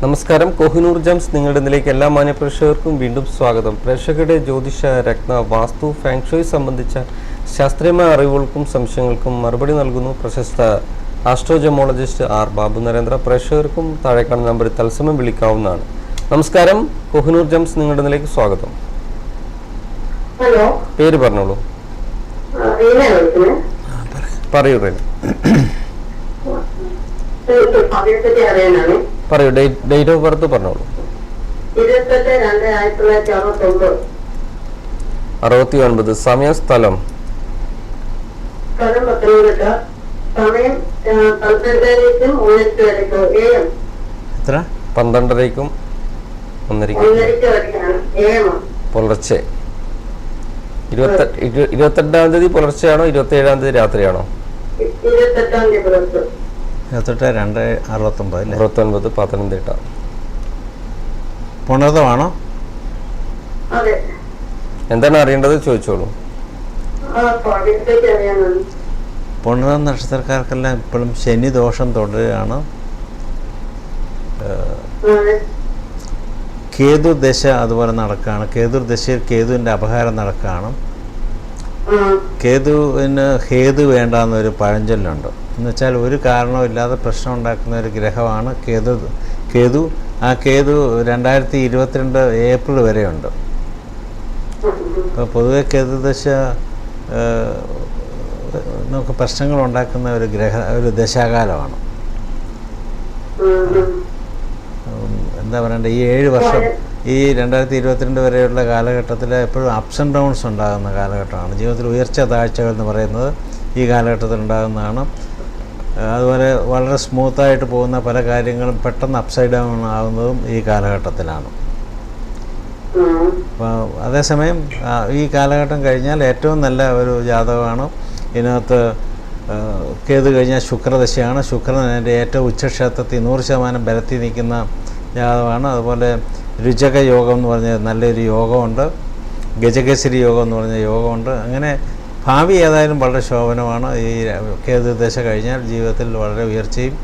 നമസ്കാരം. കോഹിനൂർ ജംസ് നിങ്ങളുടെ ഇതിലേക്ക് എല്ലാ മാന്യപ്രേക്ഷകർക്കും വീണ്ടും സ്വാഗതം. പ്രേക്ഷകരുടെ ജ്യോതിഷ, രത്ന, വാസ്തു, ഫാങ്ഷോയ് സംബന്ധിച്ച ശാസ്ത്രീയമായ അറിവുകൾക്കും സംശയങ്ങൾക്കും മറുപടി നൽകുന്നു പ്രശസ്ത ആസ്ട്രോജമോളജിസ്റ്റ് ആർ ബാബു നരേന്ദ്ര. പ്രേക്ഷകർക്കും താഴെ കാണുന്ന നമ്പറിൽ തത്സമയം വിളിക്കാവുന്നതാണ്. നമസ്കാരം. കോഹിനൂർ ജംസ് നിങ്ങളുടെ ഇതിലേക്ക് സ്വാഗതം. ഹലോ, പേര് പറഞ്ഞോളൂ. പറയൂ റേന. പറയൂ. ഡേറ്റ് ഓഫ് ബർത്ത് പറഞ്ഞോളൂ. 68. സമയം, സ്ഥലം? എത്ര? 12:30ക്കും 1:00 പുലർച്ചെ. 28-ാം തീയതി പുലർച്ചെയാണോ 27-ാം തീയതി രാത്രിയാണോ? 28/2/69 69, പത്തനംതിട്ട. പുണർതമാണോ? എന്താണ് അറിയേണ്ടത് ചോദിച്ചോളൂ. പുണർതം നക്ഷത്രക്കാർക്കെല്ലാം ഇപ്പോഴും ശനി ദോഷം തുടരുകയാണ്. കേതു ദശ അതുപോലെ നടക്കുകയാണ്. കേതു ദശയിൽ കേതുവിൻ്റെ അപഹാരം നടക്കുകയാണ്. കേതുവിന് ഹേതു വേണ്ടാന്നൊരു പഴഞ്ചൊല്ലുണ്ട്. എന്നുവെച്ചാൽ ഒരു കാരണവുമില്ലാതെ പ്രശ്നം ഉണ്ടാക്കുന്ന ഒരു ഗ്രഹമാണ് കേതു. ആ കേതു 2022 ഏപ്രിൽ വരെയുണ്ട്. അപ്പോൾ പൊതുവെ കേതുദശ നമുക്ക് പ്രശ്നങ്ങൾ ഉണ്ടാക്കുന്ന ഒരു ദശാകാലമാണ്. എന്താ പറയണ്ടേ, ഈ 7 വർഷം, ഈ 2022 വരെയുള്ള കാലഘട്ടത്തിൽ എപ്പോഴും അപ്സ് ആൻഡ് ഡൗൺസ് ഉണ്ടാകുന്ന കാലഘട്ടമാണ്. ജീവിതത്തിൽ ഉയർച്ച താഴ്ചകൾ എന്ന് പറയുന്നത് ഈ കാലഘട്ടത്തിൽ ഉണ്ടാകുന്നതാണ്. അതുപോലെ വളരെ സ്മൂത്തായിട്ട് പോകുന്ന പല കാര്യങ്ങളും പെട്ടെന്ന് അപ്സൈഡ് ഡൗൺ ആകുന്നതും ഈ കാലഘട്ടത്തിലാണ്. അപ്പോൾ അതേസമയം ഈ കാലഘട്ടം കഴിഞ്ഞാൽ ഏറ്റവും നല്ല ഒരു ജാതകമാണ്. ഇതിനകത്ത് കേതു കഴിഞ്ഞാൽ ശുക്രദശയാണ്. ശുക്രൻ അതിൻ്റെ ഏറ്റവും ഉച്ചക്ഷേത്രത്തിൽ 100% ബലത്തിൽ നിൽക്കുന്ന ജാതകമാണ്. അതുപോലെ രുചക യോഗം എന്ന് പറഞ്ഞ നല്ലൊരു യോഗമുണ്ട്. ഗജകേസരി യോഗം എന്ന് പറഞ്ഞ യോഗമുണ്ട്. അങ്ങനെ ഭാവി ഏതായാലും വളരെ ശോഭനമാണ്. ഈ കേതു ദശ കഴിഞ്ഞാൽ ജീവിതത്തിൽ വളരെ ഉയർച്ചയും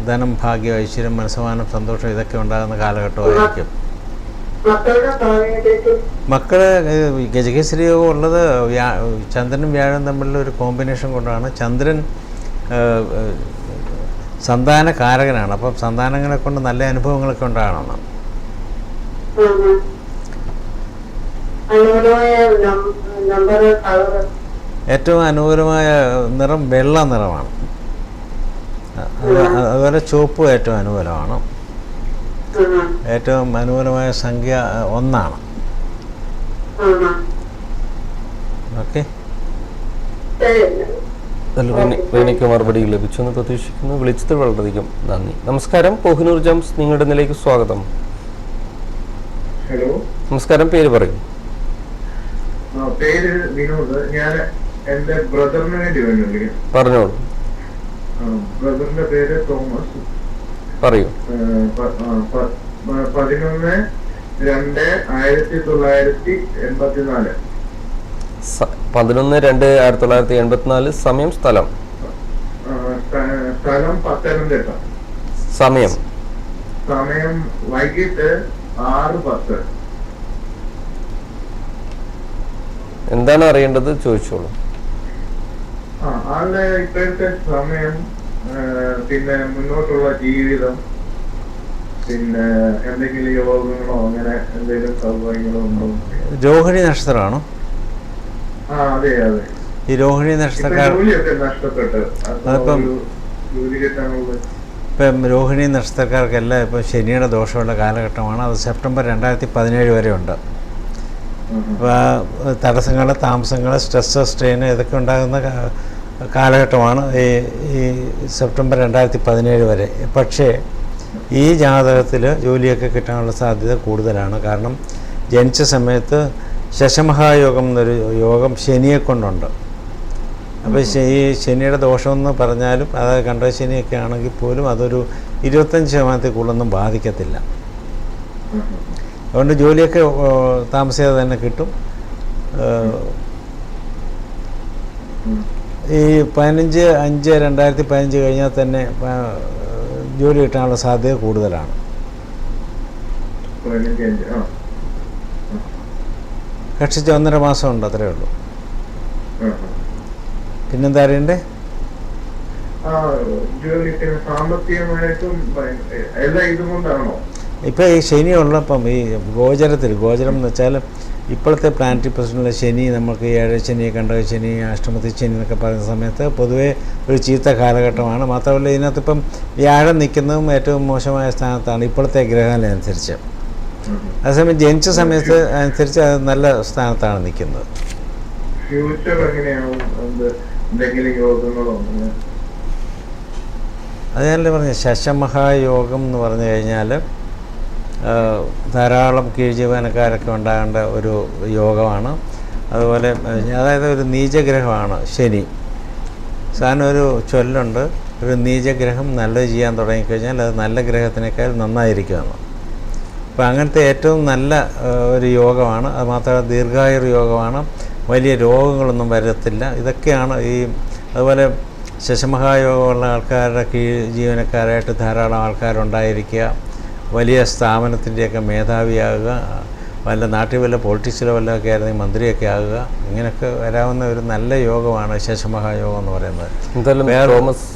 ധനം, ഭാഗ്യം, ഐശ്വര്യം, മനസ്സമാനം, സന്തോഷം ഇതൊക്കെ ഉണ്ടാകുന്ന കാലഘട്ടമായിരിക്കും. മക്കള് ഗജകേസരി യോഗം ഉള്ളത് ചന്ദ്രനും വ്യാഴവും തമ്മിലുള്ള ഒരു കോമ്പിനേഷൻ കൊണ്ടാണ്. ചന്ദ്രൻ സന്താനകാരകനാണ്. അപ്പം സന്താനങ്ങളെ കൊണ്ട് നല്ല അനുഭവങ്ങളൊക്കെ ഉണ്ടാകണം. ഏറ്റവും അനുകൂലമായ നിറം വെള്ള നിറമാണ്. അതുപോലെ ചുവപ്പ് ഏറ്റവും അനുകൂലമാണ്. ഏറ്റവും അനുകൂലമായ സംഖ്യ 1 ഓക്കെ. എനിക്ക് മറുപടി ലഭിച്ചെന്ന് പ്രതീക്ഷിക്കുന്നു. വിളിച്ചത് വളരെയധികം നന്ദി. നമസ്കാരം. കോഹിനൂർ ജംസ് നിങ്ങളുടെ ഇതിലേക്ക് സ്വാഗതം. ഹലോ, നമസ്കാരം. പേര് പറയൂ. പേര് വിനോദ്. ഞാൻ എന്റെ ബ്രദറിന് വേണ്ടി വേണമെങ്കിൽ പറഞ്ഞോളൂ. ബ്രദറിന്റെ പേര് തോമസ്. പറയൂ. 11/2/1984. 11/2/1984. സമയം, സ്ഥലം? സ്ഥലം പത്തനംതിട്ട. സമയം വൈകിട്ട് 6:10. എന്താണ് അറിയേണ്ടത് ചോദിച്ചോളൂ. ആളുടെ ഇപ്പോഴത്തെ സമയം, പിന്നെ മുന്നോട്ടുള്ള ജീവിതം, പിന്നെ എന്തെങ്കിലും യോഗങ്ങളോ അങ്ങനെ എന്തെങ്കിലും സൗകര്യങ്ങളോ ഉണ്ടോ? രോഹിണി നക്ഷത്രമാണോ? അതെ. ഈ രോഹിണി നക്ഷത്രക്കാർ നഷ്ടപ്പെട്ട് ഇപ്പം രോഹിണി നക്ഷത്രക്കാർക്കെല്ലാം ഇപ്പം ശനിയുടെ ദോഷമുള്ള കാലഘട്ടമാണ്. അത് സെപ്റ്റംബർ 2017 വരെ ഉണ്ട്. അപ്പോൾ തടസ്സങ്ങൾ, താമസങ്ങൾ, സ്ട്രെസ്, സ്ട്രെയിൻ ഇതൊക്കെ ഉണ്ടാകുന്ന കാലഘട്ടമാണ് ഈ സെപ്റ്റംബർ 2017 വരെ. പക്ഷേ ഈ ജാതകത്തിൽ ജോലിയൊക്കെ കിട്ടാനുള്ള സാധ്യത കൂടുതലാണ്. കാരണം ജനിച്ച സമയത്ത് ശശമഹായോഗം എന്നൊരു യോഗം ശനിയെ കൊണ്ടുണ്ട്. അപ്പോൾ ഈ ശനിയുടെ ദോഷമെന്ന് പറഞ്ഞാലും, അതായത് കണ്ട ശനിയൊക്കെ ആണെങ്കിൽ പോലും അതൊരു 25% കൂടുതലൊന്നും ബാധിക്കത്തില്ല. അതുകൊണ്ട് ജോലിയൊക്കെ താമസിയാതെ തന്നെ കിട്ടും. ഈ 15/5/2015 കഴിഞ്ഞാൽ തന്നെ ജോലി കിട്ടാനുള്ള സാധ്യത കൂടുതലാണ്. 15 ആ. കക്ഷിച്ച് 1.5 മാസം ഉണ്ട്, അത്രേ ഉള്ളൂ. ആ, പിന്നെന്താ അറിയണ്ടേ? ജോലിക്ക് സാമ്പത്തികമായിട്ടും എല്ലാം ഇതുകൊണ്ടാണോ? ഇപ്പോൾ ഈ ശനി ഉള്ളപ്പം ഈ ഗോചരം എന്ന് വെച്ചാൽ ഇപ്പോഴത്തെ പ്ലാനറ്ററി പൊസിഷനിലെ ശനി, നമുക്ക് ഈ ഏഴശനി, കണ്ടക ശനി, അഷ്ടമത്തി ശനി എന്നൊക്കെ പറയുന്ന സമയത്ത് പൊതുവേ ഒരു ചീത്ത കാലഘട്ടമാണ്. മാത്രമല്ല ഇതിനകത്തിപ്പം വ്യാഴം നിൽക്കുന്നതും ഏറ്റവും മോശമായ സ്ഥാനത്താണ് ഇപ്പോഴത്തെ ഗ്രഹനില അനുസരിച്ച്. അതേസമയം ജനിച്ച സമയത്ത് അനുസരിച്ച് അത് നല്ല സ്ഥാനത്താണ് നിൽക്കുന്നത്. ഫ്യൂച്ചർ എങ്ങനെയാവും? എന്തെങ്കിലും യോഗങ്ങളോ? അത് ഞാനല്ലേ പറഞ്ഞ ശശമഹായോഗം എന്ന് പറഞ്ഞു കഴിഞ്ഞാൽ ധാരാളം കീഴ്ജീവനക്കാരൊക്കെ ഉണ്ടാകേണ്ട ഒരു യോഗമാണ്. അതുപോലെ അതായത് ഒരു നീചഗ്രഹമാണ് ശനി. സാധാരണ ഒരു ചൊല്ലുണ്ട്, ഒരു നീചഗ്രഹം നല്ലത് ചെയ്യാൻ തുടങ്ങിക്കഴിഞ്ഞാൽ അത് നല്ല ഗ്രഹത്തിനേക്കാൾ നന്നായിരിക്കുമെന്ന്. അപ്പോൾ അങ്ങനത്തെ ഏറ്റവും നല്ല ഒരു യോഗമാണ്. അത് മാത്രമല്ല ദീർഘായുർ യോഗമാണ്. വലിയ രോഗങ്ങളൊന്നും വരത്തില്ല. ഇതൊക്കെയാണ് ഈ അതുപോലെ ശശമഹായോഗമുള്ള ആൾക്കാരുടെ ജീവനക്കാരായിട്ട് ധാരാളം ആൾക്കാരുണ്ടായിരിക്കുക, വലിയ സ്ഥാപനത്തിൻ്റെയൊക്കെ മേധാവിയാകുക, വല്ല നാട്ടിൽ വല്ല പൊളിറ്റിക്സിലോ വല്ലതൊക്കെ ആയിരുന്നെങ്കിൽ മന്ത്രിയൊക്കെ ആകുക, ഇങ്ങനെയൊക്കെ വരാവുന്ന ഒരു നല്ല യോഗമാണ് ശശമഹായോഗം എന്ന് പറയുന്നത്. എന്തായാലും തോമസ്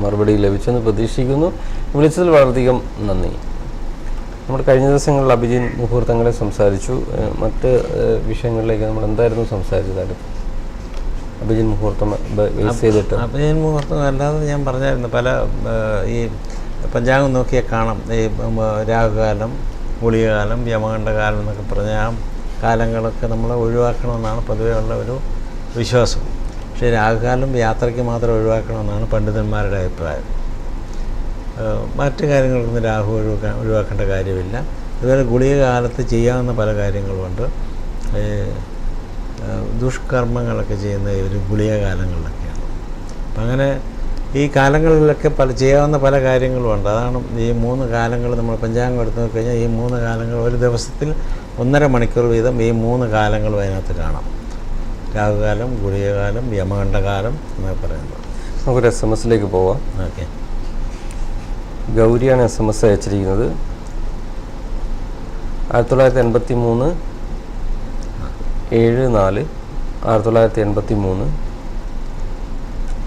മറുപടി ലഭിച്ചെന്ന് പ്രതീക്ഷിക്കുന്നു. വിളിച്ചതിൽ വളരെയധികം നന്ദി. നമ്മൾ കഴിഞ്ഞ ദിവസങ്ങളിൽ അഭിജിൻ മുഹൂർത്തങ്ങളെ സംസാരിച്ചു. മറ്റ് വിഷയങ്ങളിലേക്ക് നമ്മൾ എന്തായിരുന്നു സംസാരിച്ചത്? അഭിജിൻ മുഹൂർത്തം ബേസ് ചെയ്തിട്ട് അഭിജിൻ മുഹൂർത്തം അല്ലാതെ ഞാൻ പറഞ്ഞായിരുന്നു പല ഈ പഞ്ചാംഗം നോക്കിയാൽ കാണാം. ഈ രാഹുകാലം, ഗുളികകാലം, യമകണ്ഠകാലം എന്നൊക്കെ പറഞ്ഞ ആ കാലങ്ങളൊക്കെ നമ്മൾ ഒഴിവാക്കണമെന്നാണ് പൊതുവേ ഉള്ള ഒരു വിശ്വാസം. പക്ഷേ രാഹുകാലം യാത്രയ്ക്ക് മാത്രം ഒഴിവാക്കണമെന്നാണ് പണ്ഡിതന്മാരുടെ അഭിപ്രായം. മറ്റു കാര്യങ്ങൾക്കൊന്നും രാഹു ഒഴിവാക്കേണ്ട കാര്യമില്ല. അതുപോലെ ഗുളിക കാലത്ത് ചെയ്യാവുന്ന പല കാര്യങ്ങളുമുണ്ട്. ദുഷ്കർമ്മങ്ങളൊക്കെ ചെയ്യുന്ന ഒരു ഗുളിക കാലങ്ങളിലൊക്കെയാണ്. അപ്പം അങ്ങനെ ഈ കാലങ്ങളിലൊക്കെ ചെയ്യാവുന്ന പല കാര്യങ്ങളുമുണ്ട്. അതാണ് ഈ 3 കാലങ്ങൾ നമ്മൾ പഞ്ചാംഗം എടുത്ത് നോക്കിക്കഴിഞ്ഞാൽ ഈ 3 കാലങ്ങൾ ഒരു ദിവസത്തിൽ 1.5 മണിക്കൂർ വീതം ഈ 3 കാലങ്ങളും അതിനകത്ത് കാണാം. രാഹുകാലം, ഗുളികകാലം, യമകണ്ഠകാലം എന്നൊക്കെ പറയുന്നത്. നമുക്കൊരു SMS പോവാം. ഓക്കെ. ഗൗരിയാണ് SMS അയച്ചിരിക്കുന്നത്. 1983 7/4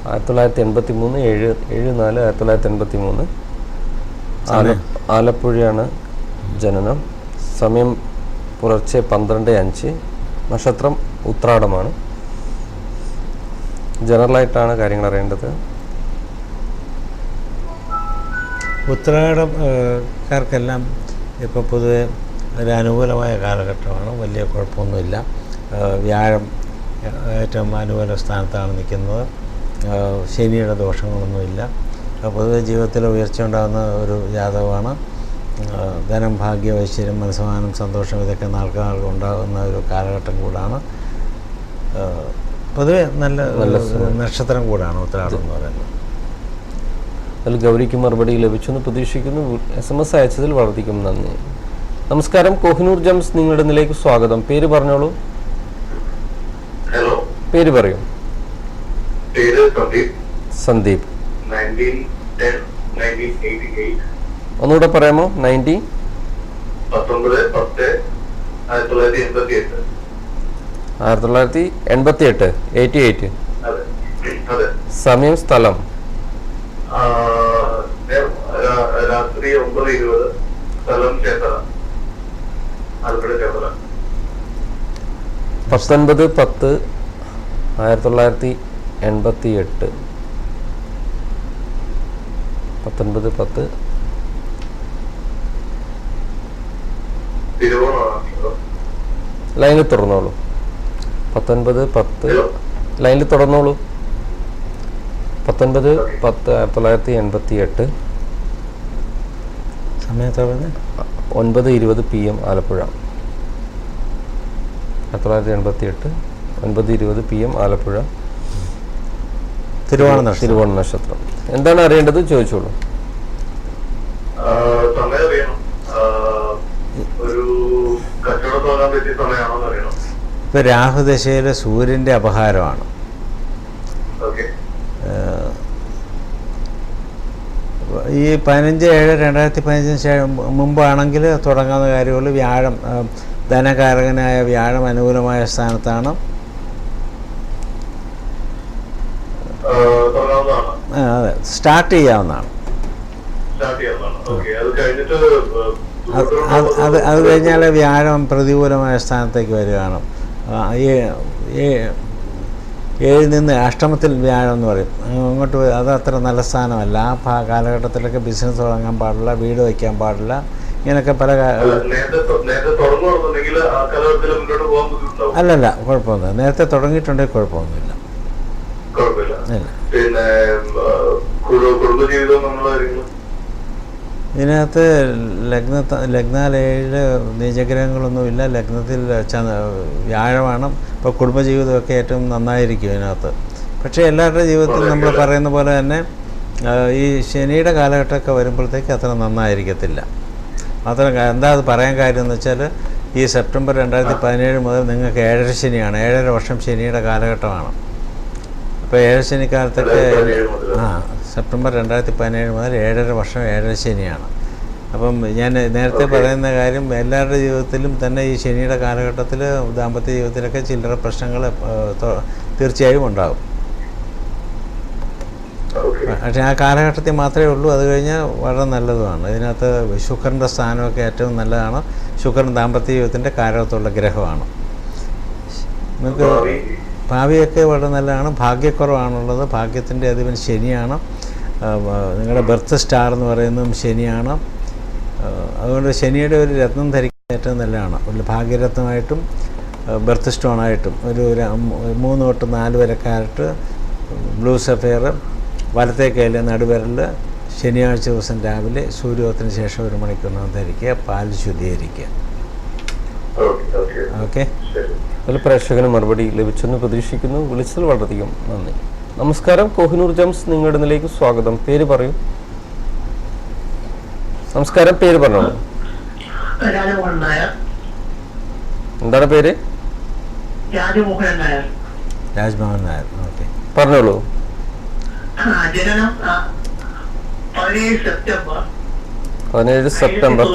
1983 ആലപ്പുഴയാണ് ജനനം. സമയം പുലർച്ചെ 12:05. നക്ഷത്രം ഉത്രാടമാണ്. ജനറലായിട്ടാണ് കാര്യങ്ങൾ അറിയേണ്ടത്. ഉത്രാടക്കാർക്കെല്ലാം ഇപ്പോൾ പൊതുവെ ഒരു അനുകൂലമായ കാലഘട്ടമാണ്. വലിയ കുഴപ്പമൊന്നുമില്ല. വ്യാഴം ഏറ്റവും അനുകൂല സ്ഥാനത്താണ് നിൽക്കുന്നത്. ശനിയുടെ ദോഷങ്ങളൊന്നുമില്ല. പൊതുവെ ജീവിതത്തിൽ ഉയർച്ച ഉണ്ടാകുന്ന ഒരു ജാതകമാണ്. ധനം, ഭാഗ്യം, ഐശ്വര്യം, മനസ്സമാനം, സന്തോഷം ഇതൊക്കെ നാൾക്ക് ഉണ്ടാകുന്ന ഒരു കാലഘട്ടം കൂടാണ്. പൊതുവെ നല്ല നക്ഷത്രം കൂടാണ് ഉത്രാടം എന്ന് പറയുന്നത്. അതിൽ ഗൗരിക്ക് മറുപടി ലഭിച്ചെന്ന് പ്രതീക്ഷിക്കുന്നു. SMS അയച്ചതിൽ വളരെയധികം നന്ദി. നമസ്കാരം, കോഹിനൂർ ജംസ് നിങ്ങളുടെ ഇതിലേക്ക് സ്വാഗതം. പേര് പറഞ്ഞോളൂ. ഹലോ, പേര് പറയൂ. പേര് സന്ദീപ്. സന്ദീപ്. 1988. ഒന്നുകൂടെ പറയാമോ? 1988. സമയം, സ്ഥലം? രാത്രി 9:20. സ്ഥലം ചേർത്തല, ആലപ്പുഴ ചേർത്തല. 19/10/1988. 19/10. ലൈനിൽ തുറന്നോളൂ. 19/10 ലൈനിൽ തുറന്നോളൂ. 19/10/1988. സമയത്ത് 9:20 PM ആലപ്പുഴ. 1988 9:20 PM ആലപ്പുഴ. തിരുവോണ നക്ഷത്രം. എന്താണ് അറിയേണ്ടത്? ചോദിച്ചോളൂ. ഇപ്പൊ രാഹുദശയിലെ സൂര്യന്റെ അപഹാരമാണ്. ഈ 15/7/2015 മുമ്പാണെങ്കിൽ തുടങ്ങാവുന്ന കാര്യമുള്ളൂ. വ്യാഴം ധനകാരകനായ വ്യാഴം അനുകൂലമായ സ്ഥാനത്താണ്. അതെ, സ്റ്റാർട്ട് ചെയ്യാവുന്നതാണ്. അത് കഴിഞ്ഞാൽ വ്യാഴം പ്രതികൂലമായ സ്ഥാനത്തേക്ക് വരികയാണ്. 7 നിന്ന് അഷ്ടമത്തിൽ വ്യാഴം എന്ന് പറയും, അങ്ങോട്ട് അത് അത്ര നല്ല സ്ഥാനമല്ല. ആ കാലഘട്ടത്തിലൊക്കെ ബിസിനസ് തുടങ്ങാൻ പാടില്ല, വീട് വയ്ക്കാൻ പാടില്ല, ഇങ്ങനെയൊക്കെ പല അല്ലല്ല കുഴപ്പമൊന്നുമില്ല. നേരത്തെ തുടങ്ങിയിട്ടുണ്ടെങ്കിൽ കുഴപ്പമൊന്നുമില്ല. ഇതിനകത്ത് ലഗ്നാലേഴിൽ നീചഗ്രഹങ്ങളൊന്നുമില്ല. ലഗ്നത്തിൽ വ്യാഴമാണ്. ഇപ്പോൾ കുടുംബജീവിതമൊക്കെ ഏറ്റവും നന്നായിരിക്കും ഇതിനകത്ത്. പക്ഷേ എല്ലാവരുടെ ജീവിതത്തിൽ നമ്മൾ പറയുന്ന പോലെ തന്നെ ഈ ശനിയുടെ കാലഘട്ടമൊക്കെ വരുമ്പോഴത്തേക്ക് അത്ര നന്നായിരിക്കത്തില്ല. മാത്രം എന്താ അത് പറയാൻ കാര്യം എന്ന് വെച്ചാൽ ഈ സെപ്റ്റംബർ 2017 മുതൽ നിങ്ങൾക്ക് 7.5 ശനിയാണ്. 7.5 വർഷം ശനിയുടെ കാലഘട്ടമാണ്. അപ്പോൾ 7 ശനിക്കാലത്തൊക്കെ സെപ്റ്റംബർ 2017 മുതൽ 7.5 വർഷം 7 ശനിയാണ്. അപ്പം ഞാൻ നേരത്തെ പറയുന്ന കാര്യം, എല്ലാവരുടെ ജീവിതത്തിലും തന്നെ ഈ ശനിയുടെ കാലഘട്ടത്തിൽ ദാമ്പത്യ ജീവിതത്തിലൊക്കെ ചില്ലറ പ്രശ്നങ്ങൾ തീർച്ചയായും ഉണ്ടാകും. പക്ഷേ ആ കാലഘട്ടത്തിൽ മാത്രമേ ഉള്ളൂ. അത് കഴിഞ്ഞാൽ വളരെ നല്ലതുമാണ്. ഇതിനകത്ത് ശുക്രൻ്റെ സ്ഥാനമൊക്കെ ഏറ്റവും നല്ലതാണ്. ശുക്രൻ ദാമ്പത്യ ജീവിതത്തിൻ്റെ കാരകത്തുള്ള ഗ്രഹമാണ്. നമുക്ക് ഭാവിയൊക്കെ വളരെ നല്ലതാണ്. ഭാഗ്യക്കുറവാണുള്ളത്. ഭാഗ്യത്തിൻ്റെ അധിപൻ ശനിയാണ്. നിങ്ങളുടെ ബർത്ത് സ്റ്റാർ എന്ന് പറയുന്നതും ശനിയാണ്. അതുകൊണ്ട് ശനിയുടെ ഒരു രത്നം ധരിക്കാൻ ഏറ്റവും നല്ലതാണ്. ഒരു ഭാഗ്യരത്നമായിട്ടും ബർത്ത് സ്റ്റോണായിട്ടും ഒരു 3 തൊട്ട് 4 വരെ കാരറ്റ് ബ്ലൂ സഫയർ വലത്തെ കയ്യിൽ നടുവിരൽ ശനിയാഴ്ച ദിവസം രാവിലെ സൂര്യോദയത്തിന് ശേഷം 1 മണിക്കൂറിനകം ധരിക്കുക. പാൽ ശുദ്ധീകരിക്കുക. ഓക്കെ. അതിൽ പ്രേക്ഷകന് മറുപടി ലഭിച്ചെന്ന് പ്രതീക്ഷിക്കുന്നു. വിളിച്ചതിൽ വളരെയധികം നന്ദി. നമസ്കാരം. കോഹിനൂർ ജംസ് നിങ്ങളുടെ ഇതിലേക്ക് സ്വാഗതം. പേര് പറയൂ. നമസ്കാരം, പേര് പറഞ്ഞോളൂ. എന്താണ് പേര്? രാജ്മോഹൻ നായർ. ഓക്കെ, പറഞ്ഞോളൂ. ജനനം 17 സെപ്റ്റംബർ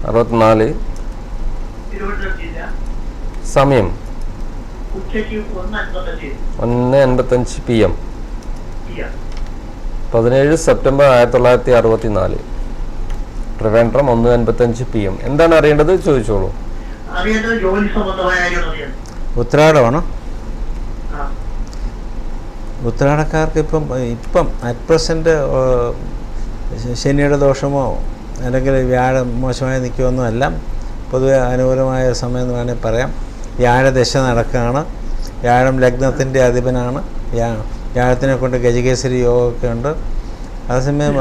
64. സമയം 1:55 PM. 17 സെപ്റ്റംബർ 1964. ട്രിവാൻഡ്രം 1:55 PM. എന്താണ് അറിയേണ്ടത്? ചോദിച്ചോളൂ. ഉത്രാടമാണോ? ഉത്രാടക്കാർക്ക് ഇപ്പം അറ്റ് പ്രസൻറ്റ് ശനിയുടെ ദോഷമോ അല്ലെങ്കിൽ വ്യാഴം മോശമായി നിൽക്കുമൊന്നും അല്ല. പൊതുവെ അനുകൂലമായ സമയം എന്ന് വേണമെങ്കിൽ പറയാം. വ്യാഴദശ നടക്കുകയാണ്. വ്യാഴം ലഗ്നത്തിൻ്റെ അധിപനാണ്. വ്യാഴത്തിനെ കൊണ്ട് ഗജകേസരി യോഗമൊക്കെ ഉണ്ട്. അതേസമയം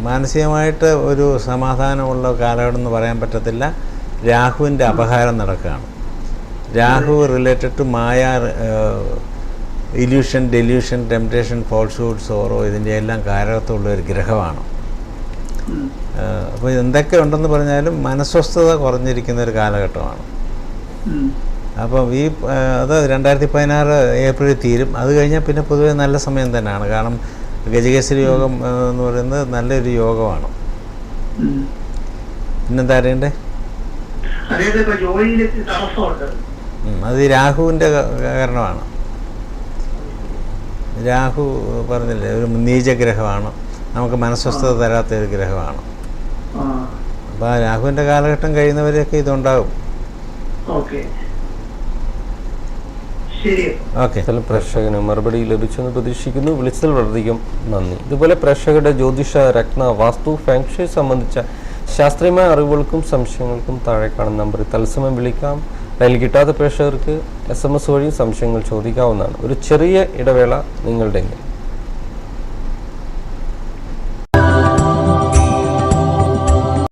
മാനസികമായിട്ട് ഒരു സമാധാനമുള്ള കാലഘട്ടം എന്ന് പറയാൻ പറ്റത്തില്ല. രാഹുവിൻ്റെ അപഹാരം നടക്കുകയാണ്. Rahu related to maya, illusion, delusion, temptation, falsehood, sorrow, ഇതിൻ്റെ എല്ലാം കാരകത്തുള്ള ഒരു ഗ്രഹമാണ്. അപ്പോൾ എന്തൊക്കെ ഉണ്ടെന്ന് പറഞ്ഞാലും മനസ്വസ്ഥത കുറഞ്ഞിരിക്കുന്ന ഒരു കാലഘട്ടമാണ്. അപ്പം അത് 2016 ഏപ്രിലിൽ തീരും. അത് കഴിഞ്ഞാൽ പിന്നെ പൊതുവെ നല്ല സമയം തന്നെയാണ്. കാരണം ഗജകേസരി യോഗം എന്ന് പറയുന്നത് നല്ലൊരു യോഗമാണ്. പിന്നെന്താ അറിയണ്ടേ? അത് രാഹുവിൻ്റെ കാരണമാണ്. രാഹു പറഞ്ഞില്ലേ, ഒരു നീചഗ്രഹമാണ്. നമുക്ക് മനസ്വസ്ഥത തരാത്ത ഒരു ഗ്രഹമാണ്. അപ്പോൾ ആ രാഹുവിൻ്റെ കാലഘട്ടം കഴിയുന്നവരെയൊക്കെ ഇതുണ്ടാകും. ഓക്കെ. പ്രേക്ഷകന് മറുപടി ലഭിച്ചെന്ന് പ്രതീക്ഷിക്കുന്നു. വിളിച്ചതിൽ വളരെയധികം നന്ദി. ഇതുപോലെ പ്രേക്ഷകരുടെ ജ്യോതിഷ, രത്ന, വാസ്തു, ഫാങ്ഷുയി സംബന്ധിച്ച ശാസ്ത്രീയമായ അറിവുകൾക്കും സംശയങ്ങൾക്കും താഴെ കാണുന്ന നമ്പറിൽ തത്സമയം വിളിക്കാം. അതിൽ കിട്ടാത്ത പ്രേക്ഷകർക്ക് SMS വഴി സംശയങ്ങൾ ചോദിക്കാവുന്നതാണ്. ഒരു ചെറിയ ഇടവേള നിങ്ങളുടെ